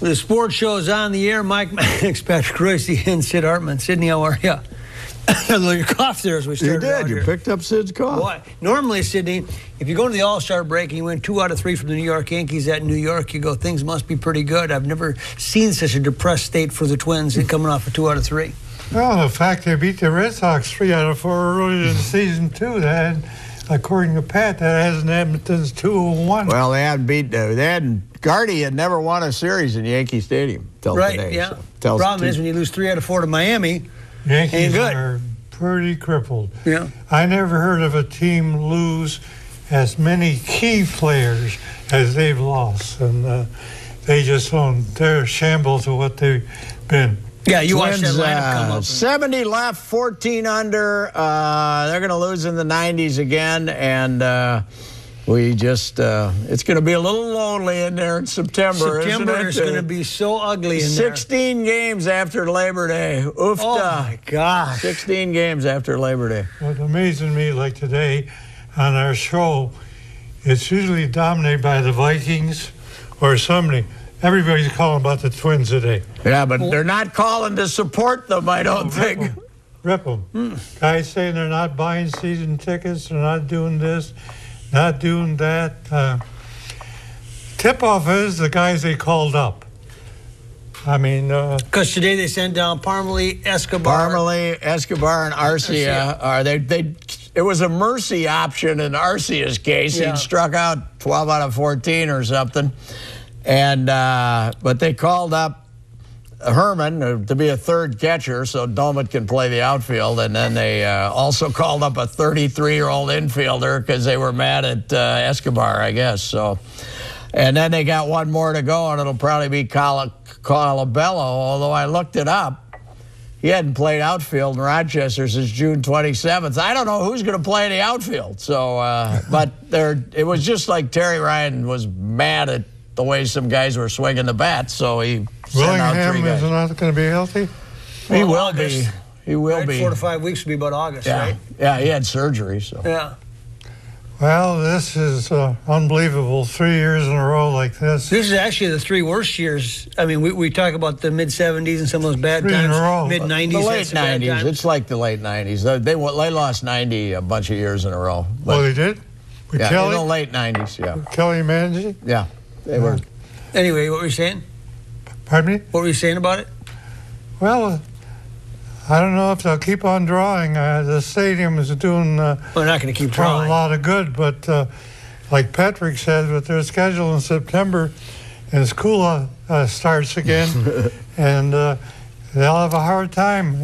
The sports show is on the air. Mike Maddox, Patrick Royce, and Sid Hartman. Sydney, how are you? Your cough there as we started. You did. You picked up Sid's cough. Boy, normally, Sydney, if you go to the All-Star break and you win 2 out of 3 from the New York Yankees at New York, you go, things must be pretty good. I've never seen such a depressed state for the Twins coming off of 2 out of 3. Well, the fact they beat the Red Sox 3 out of 4 early in the season, too, that, according to Pat, that hasn't Edmonton's 2-1. Well, Gardy had never won a series in Yankee Stadium till today. Right, yeah. So The problem is when you lose 3 out of 4 to Miami, Yankees good. are pretty crippled. Yeah. I never heard of a team lose as many key players as they've lost, and they just they're shambles of what they've been. yeah, you Twins, watched that lineup come up. 70 left, 14 under. They're going to lose in the 90s again, and it's going to be a little lonely in there in September, September isn't it? is going to be so ugly in there. 16 games after Labor Day. Oofta. Oh, my gosh. 16 games after Labor Day. What amazes me, like today on our show, it's usually dominated by the Vikings or somebody. Everybody's calling about the Twins today. Yeah, but they're not calling to support them, I don't think. Rip them. Guys saying they're not buying season tickets, they're not doing this, not doing that. Tip-off is the guys they called up. I mean... Because today they sent down Parmalee, Escobar. Escobar, and Arcia. It was a mercy option in Arcia's case. Yeah. He'd struck out 12 out of 14 or something. And but they called up Herman to be a third catcher so Domit can play the outfield. And then they also called up a 33-year-old infielder because they were mad at Escobar, I guess. So, and then they got one more to go, and it'll probably be Colabello, although I looked it up. He hadn't played outfield in Rochester since June 27th. I don't know who's going to play in the outfield. So, but it was just like Terry Ryan was mad at the way some guys were swinging the bat, so he sent out 3 Willingham guys. is not going to be healthy? He will August. be. He will Right, be. 4 to 5 weeks would be about August, Yeah. right? Yeah, he had surgery, so. Yeah. Well, this is unbelievable. 3 years in a row like this. This is actually the 3 worst years. I mean, we talk about the mid-'70s and some of those bad 3 in a times. row. Mid-'90s. The late had some bad 90s. times. It's like the late 90s. They lost 90 a bunch of years in a row. Oh, they did? With Yeah, Kelly? in the late 90s, yeah. Kelly Manzi? Yeah, they were. Anyway, what were you saying? Pardon me? What were you saying about it? Well, I don't know if they'll keep on drawing. The stadium is doing Well, they're not going to keep a trying. lot of good, but like Patrick said, with their schedule in September, and school starts again, and they'll have a hard time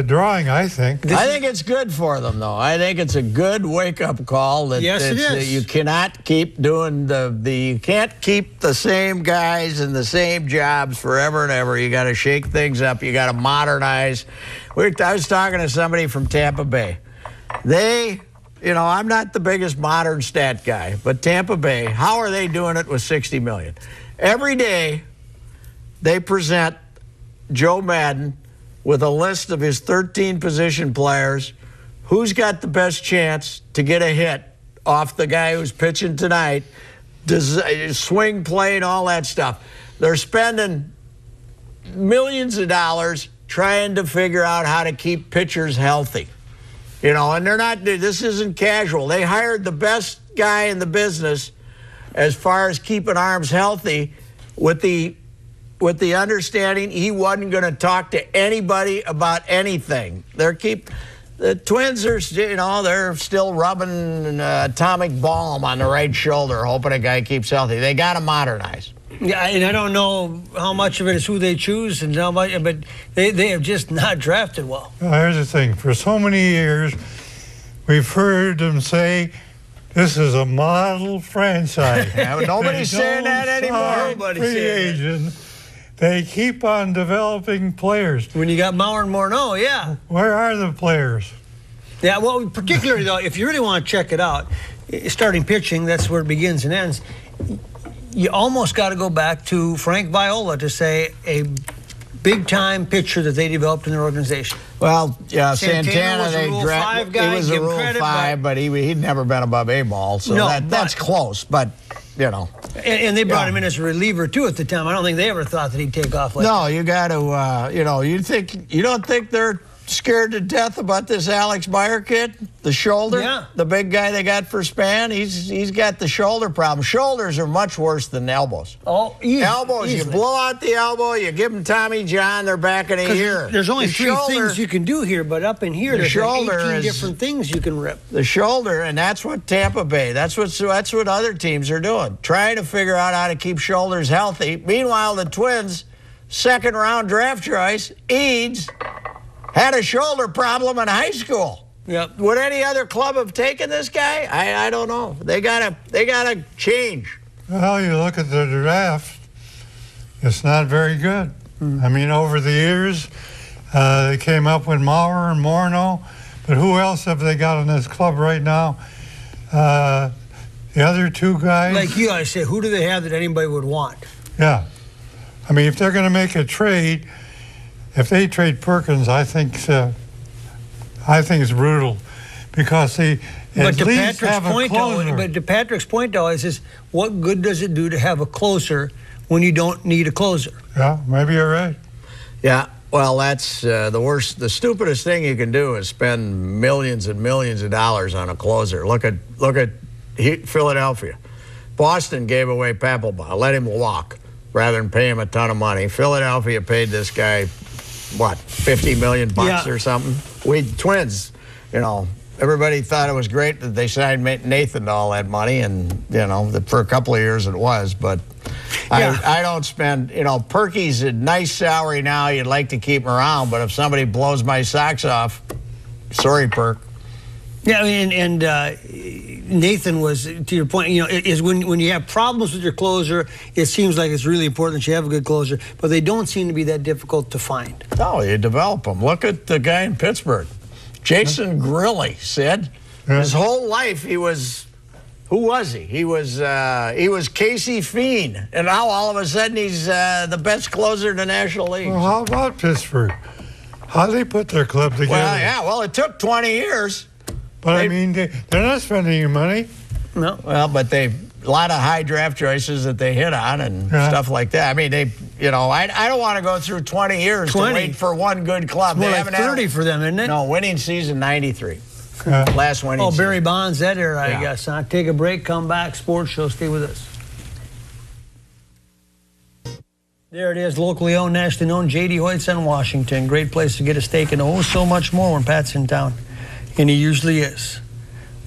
drawing, I think. I think it's good for them, though. I think it's a good wake-up call. That Yes, it that is. You cannot keep doing you can't keep the same guys in the same jobs forever and ever. You got to shake things up. You got to modernize. I was talking to somebody from Tampa Bay. I'm not the biggest modern stat guy, but Tampa Bay, how are they doing it with $60 million? Every day, they present Joe Madden with a list of his 13 position players, who's got the best chance to get a hit off the guy who's pitching tonight, swing play and all that stuff. They're spending millions of dollars trying to figure out how to keep pitchers healthy. And this isn't casual. They hired the best guy in the business as far as keeping arms healthy with the understanding he wasn't going to talk to anybody about anything. The Twins are, they're still rubbing atomic balm on the right shoulder, hoping a guy keeps healthy. They got to modernize. Yeah, and I don't know how much of it is who they choose and how much, but they have just not drafted well. Well, here's the thing. For so many years, we've heard them say, this is a model franchise. Yeah, but nobody's saying that anymore. Nobody's Free saying that. agent. They keep on developing players. When you got Mauer and Morneau, yeah. Where are the players? Yeah, well, particularly, though, if you really want to check it out, starting pitching, that's where it begins and ends. You almost got to go back to Frank Viola to say a big-time pitcher that they developed in their organization. Well, yeah, Santana was a they Rule drafted. 5 guy, He was a give Rule credit, 5, but he'd never been above A-ball, so No, that's close. But And they brought him in as a reliever too at the time. I don't think they ever thought that he'd take off like that. No, you got to, you don't think they're scared to death about this Alex Meyer kid, the shoulder, Yeah. the big guy they got for Span. He's got the shoulder problem. Shoulders are much worse than elbows. Oh, Elbows, you blow out the elbow, you give them Tommy John, they're back in a 'Cause year. There's only The three shoulder- things you can do here, but up in here, there's like shoulder 18 is- different things you can rip. The shoulder, and that's what Tampa Bay, that's what other teams are doing, trying to figure out how to keep shoulders healthy. Meanwhile, the Twins, second-round draft choice, Eads, had a shoulder problem in high school. Yep. Would any other club have taken this guy? I don't know. They gotta change. Well, you look at the draft, it's not very good. I mean, over the years, they came up with Maurer and Morneau, but who else have they got in this club right now? The other two guys. Like you always say, who do they have that anybody would want? Yeah. I mean, if they're going to make a trade, if they trade Perkins, I think it's brutal because they But at to least Patrick's have a point, closer. but to Patrick's point, though, is what good does it do to have a closer when you don't need a closer? Yeah, maybe you're right. Yeah, well, that's the worst. The stupidest thing you can do is spend millions and millions of dollars on a closer. Look at Philadelphia. Boston gave away Papelbon, let him walk rather than pay him a ton of money. Philadelphia paid this guy, what, $50 million Yeah. or something? We Twins, everybody thought it was great that they signed Nathan to all that money, and for a couple of years it was, but Yeah. I don't spend. Perky's a nice salary now. You'd like to keep him around, but if somebody blows my socks off, sorry, Perk. Yeah, I mean, and Nathan was, to your point, is when you have problems with your closer, it seems like it's really important that you have a good closer, but they don't seem to be that difficult to find. No, you develop them. Look at the guy in Pittsburgh, Jason Grilli. Sid, his whole life he was. Who was he? He was Casey Fiend, and now all of a sudden he's the best closer in the National League. Well, how about Pittsburgh? How they put their club together? Well, yeah. Well, it took 20 years. But I mean, they're not spending any money. No. Well, but a lot of high draft choices that they hit on and stuff like that. I mean, I don't want to go through 20 years to wait for one good club. More They like haven't 30 for them, isn't it? No, winning season 93. Yeah. Last winning season. Barry Bonds, that era, I Yeah. guess. Huh? Take a break, come back, sports show, stay with us. There it is, locally owned, nationally known, J.D. Hoyt's in Washington. Great place to get a steak and so much more when Pat's in town. And he usually is.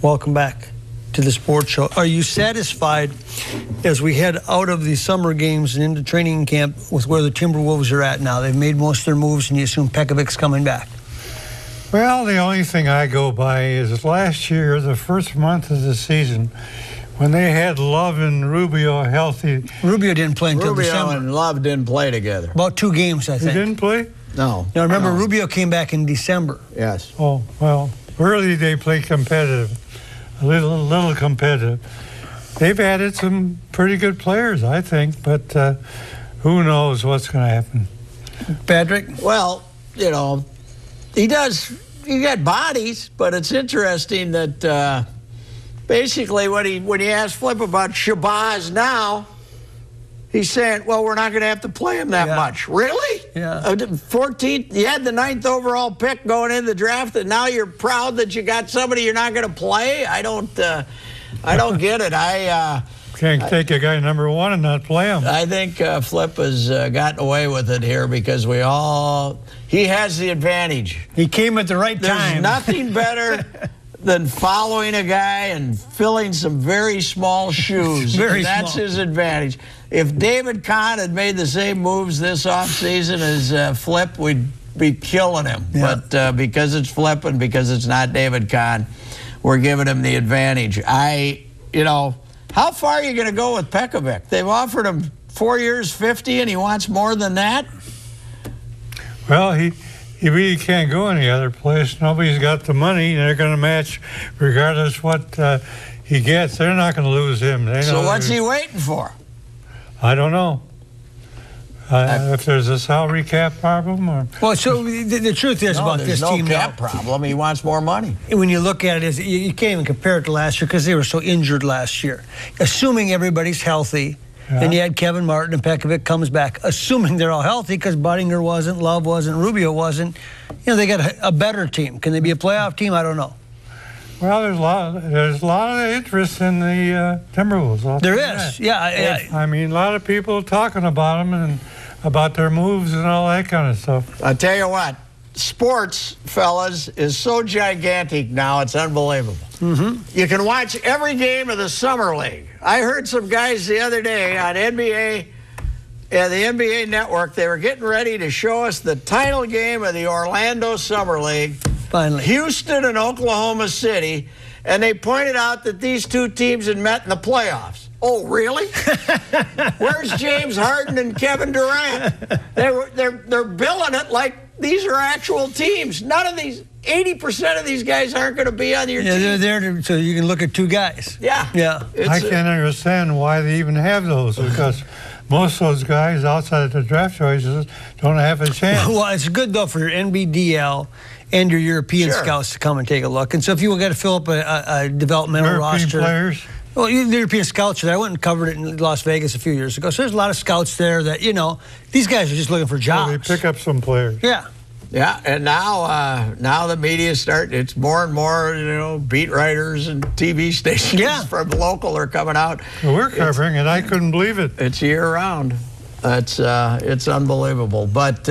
Welcome back to the sports show. Are you satisfied as we head out of the summer games and into training camp with where the Timberwolves are at now? They've made most of their moves, and you assume Pekovic's coming back. Well, the only thing I go by is last year, the first month of the season, when they had Love and Rubio healthy. Rubio didn't play until Rubio December. and Love didn't play together. About 2 games, I They think. didn't play? No. Now, remember, Rubio came back in December. Yes. Oh, well, early they played competitive, a little competitive. They've added some pretty good players, I think, but who knows what's going to happen. Patrick? Well, he does. You got bodies, but it's interesting that basically when he asked Flip about Shabazz now, he's saying, well, we're not going to have to play him that much. Really? Yeah. 14th, you had the 9th overall pick going in the draft, and now you're proud that you got somebody you're not going to play? I don't get it. Can't take a guy number 1 and not play him. I think Flip has gotten away with it here because he has the advantage. He came at the right There's time. nothing better than following a guy and filling some very small shoes. That's small. his advantage. If David Kahn had made the same moves this offseason as Flip, we'd be killing him. Yeah. But because it's Flip and because it's not David Kahn, we're giving him the advantage. How far are you going to go with Pekovic? They've offered him 4 years, 50, and he wants more than that? Well, he really can't go any other place. Nobody's got the money. They're going to match regardless what he gets. They're not going to lose him. So what's he waiting for? I don't know. If there's a salary cap problem, or Well, so the truth is about there's this no team cap now. problem. He wants more money. When you look at it, is you can't even compare it to last year because they were so injured last year. Assuming everybody's healthy, and you had Kevin Martin and Pekovic comes back, assuming they're all healthy because Budinger wasn't, Love wasn't, Rubio wasn't. They got a better team. Can they be a playoff team? I don't know. well, there's a lot of interest in the Timberwolves. I'll There tell you is, that. yeah. I mean, a lot of people talking about them and about their moves and all that kind of stuff. I tell you what, sports, fellas, is so gigantic now, it's unbelievable. You can watch every game of the Summer League. I heard some guys the other day on NBA, the NBA Network, they were getting ready to show us the title game of the Orlando Summer League, Finally. Houston and Oklahoma City, and they pointed out that these two teams had met in the playoffs. Oh, really? Where's James Harden and Kevin Durant? They're billing it like these are actual teams. None of these, 80% of these guys aren't going to be on your Yeah, team. they're there so you can look at two guys. Yeah. Yeah. I can't understand why they even have those, because most of those guys outside of the draft choices don't have a chance. Well, it's good, though, for your NBDL and your European Sure. scouts to come and take a look. And so if you got to fill up a developmental European roster. players. Well, the European scouts, I went and covered it in Las Vegas a few years ago. So there's a lot of scouts there that, these guys are just looking for So jobs. they pick up some players. Yeah. Yeah, and now the media it's more and more, beat writers and TV stations from local are coming out. Well, we're covering it. I couldn't believe it. It's year round. It's unbelievable. But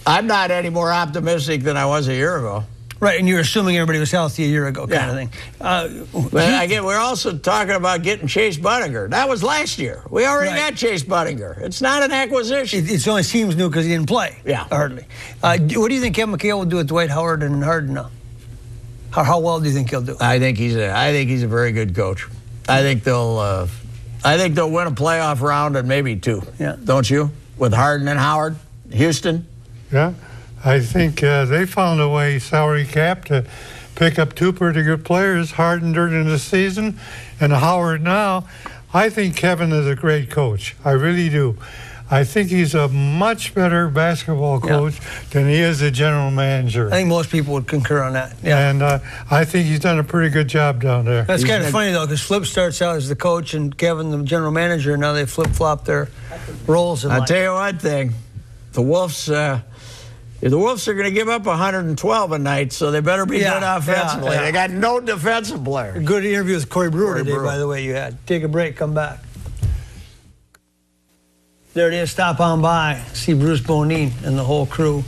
I'm not any more optimistic than I was a year ago. Right, and you're assuming everybody was healthy a year ago kind of thing. But we're also talking about getting Chase Budinger. That was last year. We already Right. got Chase Budinger. It's not an acquisition. It only seems new because he didn't play. Yeah. Hardly. What do you think Kevin McHale will do with Dwight Howard and Harden now? How well do you think he'll do? I think he's a very good coach. I think they'll win a playoff round and maybe two. Yeah. Don't you? With Harden and Howard, Houston. Yeah. I think they found a way, salary cap, to pick up two pretty good players, Harden during the season and Howard now. I think Kevin is a great coach. I really do. I think he's a much better basketball coach than he is a general manager. I think most people would concur on that. Yeah. And I think he's done a pretty good job down there. That's kind of funny, though, because Flip starts out as the coach and Kevin the general manager, and now they flip-flop their roles in I'll life. tell you one thing. The Wolves... the Wolves are going to give up 112 a night, so they better be good offensively. yeah. They got no defensive player. Good interview with Corey Brewer today, Brewer. by the way, you had. Take a break, come back. There it is, stop on by. See Bruce Bonine and the whole crew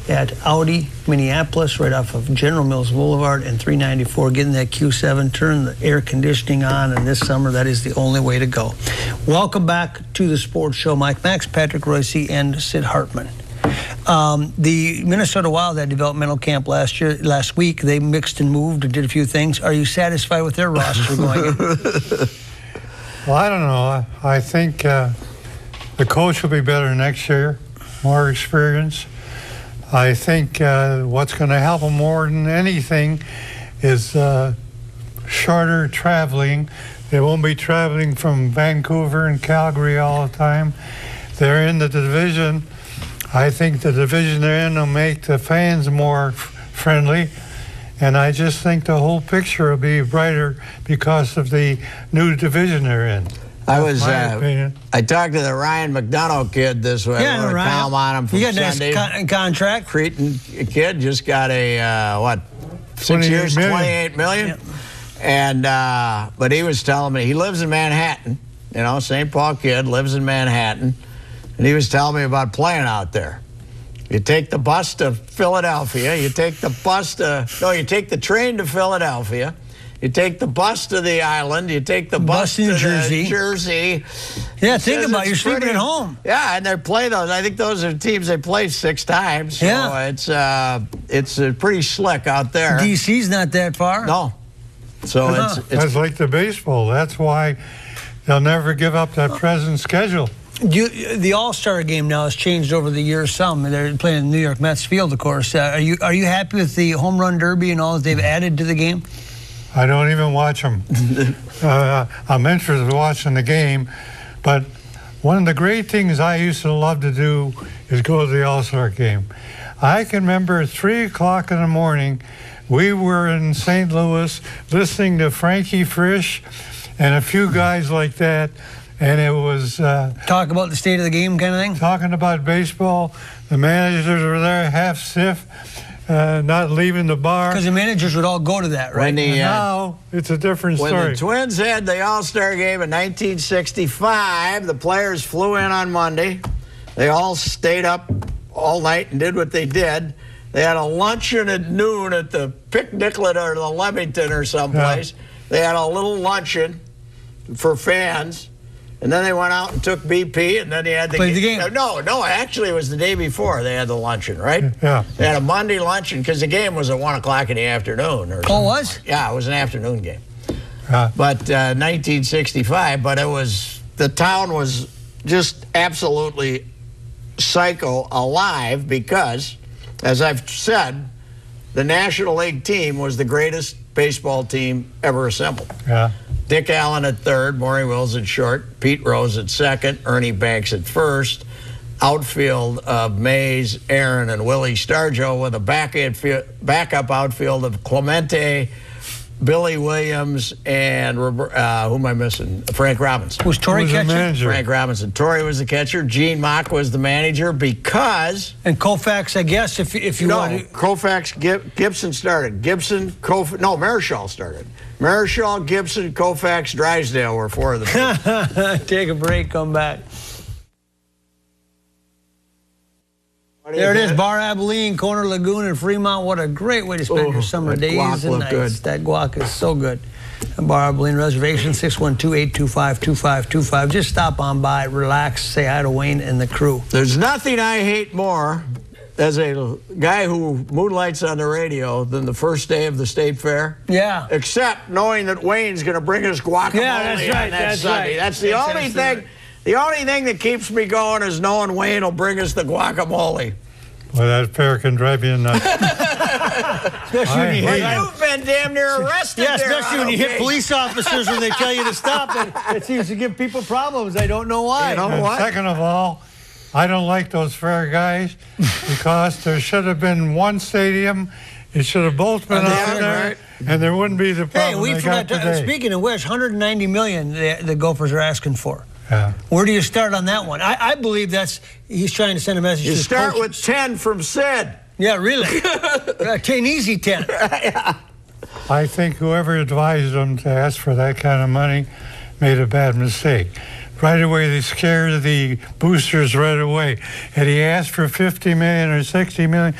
at Audi, Minneapolis, right off of General Mills Boulevard and 394. Getting that Q7, turn the air conditioning on, and this summer, that is the only way to go. Welcome back to the Sports Show. Mike Max, Patrick Royce, and Sid Hartman. The Minnesota Wild had developmental camp last week. They mixed and moved and did a few things. Are you satisfied with their roster going in? Well, I don't know. I think the coach will be better next year, more experience. I think what's going to help them more than anything is shorter traveling. They won't be traveling from Vancouver and Calgary all the time. They're in the division. I think the division they're in will make the fans more friendly. And I just think the whole picture will be brighter because of the new division they're in. That's my opinion. I talked to the Ryan McDonough kid this way. Yeah, I Ryan. Calm on him from You got a Sunday. nice contract. Cretan kid just got a 6 $28 years, million. $28 million. Yep. And but he was telling me he lives in Manhattan. St. Paul kid lives in Manhattan, and he was telling me about playing out there. You take the bus to Philadelphia. You take the train to Philadelphia. You take the bus to the island. You take the bus to to Jersey. Jersey. Yeah, He think says about it. it's You're sleeping pretty- at home. Yeah, and they play those. I think those are teams they play 6 times. So Yeah. it's pretty slick out there. DC's not that far. No. So Uh-huh. it's That's like the baseball. That's why they'll never give up that present schedule. The All-Star game now has changed over the years some. They're playing in New York Mets field, of course. Are you happy with the home run derby and all that they've added to the game? I don't even watch them. I'm interested in watching the game, but one of the great things I used to love to do is go to the All-Star game. I can remember at 3 o'clock in the morning, we were in St. Louis listening to Frankie Frisch and a few guys like that, and it was Talk about the state of the game kind of thing? talking about baseball. The managers were there half stiff, not leaving the bar. Because the managers would all go to that, right? When And the, now it's a different when story. the Twins had the All-Star game in 1965, the players flew in on Monday. They all stayed up all night and did what they did. They had a luncheon at noon at the Picniclet or the Leamington or someplace. Yeah. They had a little luncheon for fans. And then they went out and took BP, and then they had Played the game. No, actually, it was the day before they had the luncheon, right? Yeah. They had a Monday luncheon because the game was at 1 o'clock in the afternoon. Or Oh, it was? Yeah, it was an afternoon game. Yeah. But 1965, but it was, the town was just absolutely psycho alive because, as I've said, the National League team was the greatest baseball team ever assembled. Yeah. Dick Allen at third, Maury Wills at short, Pete Rose at second, Ernie Banks at first, outfield of Mays, Aaron, and Willie Stargell with a backup outfield of Clemente, Billy Williams, and who am I missing? Frank Robinson. Was Torrey Who was the catching? manager? Frank Robinson. Torrey was the catcher. Gene Mock was the manager because And Koufax, I guess, if you want to. Koufax, Gibson started. Marichal started. Marichal, Gibson, Koufax, Drysdale were four of the Take a break, come back. There it is, Bar Abilene, Corner Lagoon, and Fremont. What a great way to spend your summer that days guac and looked nights. good. That guac is so good. Bar Abilene reservation, 612-825-2525. Just stop on by, relax, say hi to Wayne and the crew. There's nothing I hate more as a guy who moonlights on the radio than the first day of the state fair. Yeah. Except knowing that Wayne's going to bring us guacamole Yeah, that's right, on that that's Sunday. right. That's the That's only absolutely thing. right. The only thing that keeps me going is knowing Wayne will bring us the guacamole. Well, that fair can drive you nuts. Especially when you I hit, hate You've been damn near arrested yeah, there. especially when you hit police officers when they tell you to stop. It seems to give people problems. They don't know why. You know And what? second of all, I don't like those fair guys because there should have been one stadium. It should have both been On the out other, there, right? and there wouldn't be the Hey, problem we they forgot got to, today. speaking of which, $190 million the Gophers are asking for. Yeah. Where do you start on that one? I believe he's trying to send a message You to his start coaches. with 10 from Sid. Yeah, really. 10 easy 10. I think whoever advised them to ask for that kind of money made a bad mistake. Right away, they scared the boosters right away. Had he asked for $50 million or $60 million,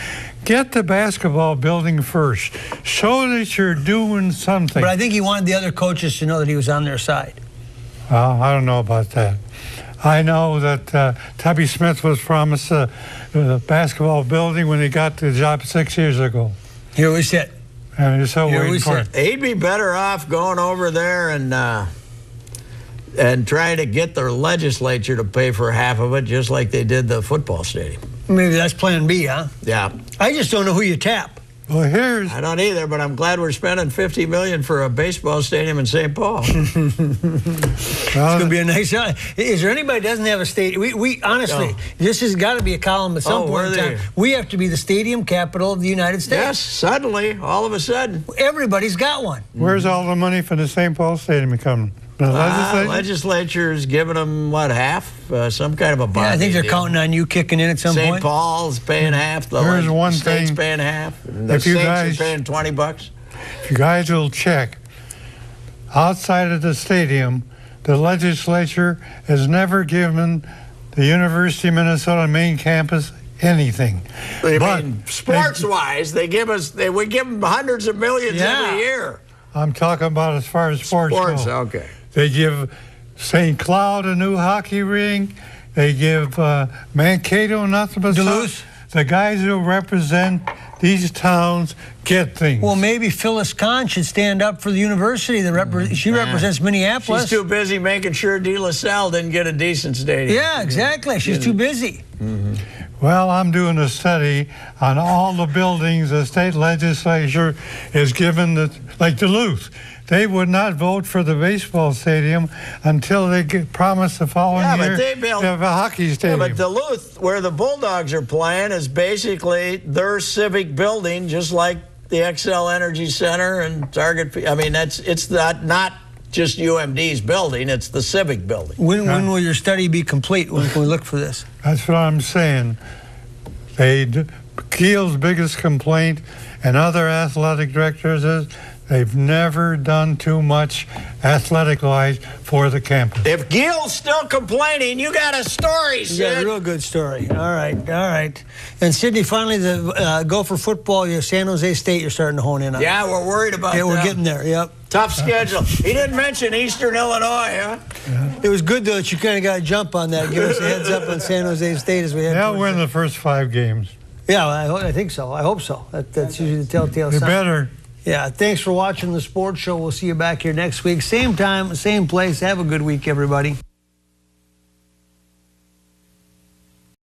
get the basketball building first. Show that you're doing something. But I think he wanted the other coaches to know that he was on their side. Well, I don't know about that. I know that Tubby Smith was promised the basketball building when he got the job 6 years ago. Here we sit. And he's still Here we waiting for sit. it. He'd be better off going over there and trying to get the legislature to pay for half of it, just like they did the football stadium. Maybe that's plan B, huh? Yeah, I just don't know who you tap. Well, here's I don't either, but I'm glad we're spending $50 million for a baseball stadium in St. Paul. It's going to be a nice. Is there anybody that doesn't have a stadium? We honestly, No. this has got to be a column at some Oh, point in where time. they- We have to be the stadium capital of the United States. Yes, suddenly, all of a sudden. Everybody's got one. where's all the money for the St. Paul Stadium coming? The legislature? Legislature's giving them, what, half? Some kind of a bond. Yeah, I think they're counting on you kicking in at some St. point. Paul's paying half. The Here's one state's thing. paying half. And the If you states guys- are paying $20. If you guys will check, outside of the stadium, the legislature has never given the University of Minnesota main campus anything. I But mean, sports-wise, we give them hundreds of millions Yeah. every year. I'm talking about as far as sports go. Okay. They give St. Cloud a new hockey rink. They give Mankato nothing but Duluth. stuff. The guys who represent these towns get things. Well, maybe Phyllis Kahn should stand up for the university. She represents Minneapolis. She's too busy making sure De La Salle didn't get a decent stadium. Yeah, exactly. She's too busy. Well, I'm doing a study on all the buildings the state legislature is given, like Duluth. They would not vote for the baseball stadium until they promised the following year but they built, to have a hockey stadium. Yeah, but Duluth, where the Bulldogs are playing, is basically their civic building, just like the Xcel Energy Center and Target. I mean, it's not just UMD's building; it's the civic building. When will your study be complete? When can we look for this? That's what I'm saying. Keel's biggest complaint and other athletic directors is they've never done too much athletic-wise for the campus. If Gil's still complaining, you got a story, Sid. You got a real good story. All right. And Sidney, finally, the Gopher football, San Jose State, you're starting to hone in on. Yeah, we're worried about that. Yeah, we're getting there, yep. Tough schedule. He didn't mention Eastern Illinois, huh? Yeah. It was good, though, that you kind of got a jump on that. Give us a heads up on San Jose State as we head They'll win the first 5 games. Yeah, I think so. I hope so. That's usually the telltale sign. You better. Yeah, thanks for watching the Sports Show. We'll see you back here next week. Same time, same place. Have a good week, everybody.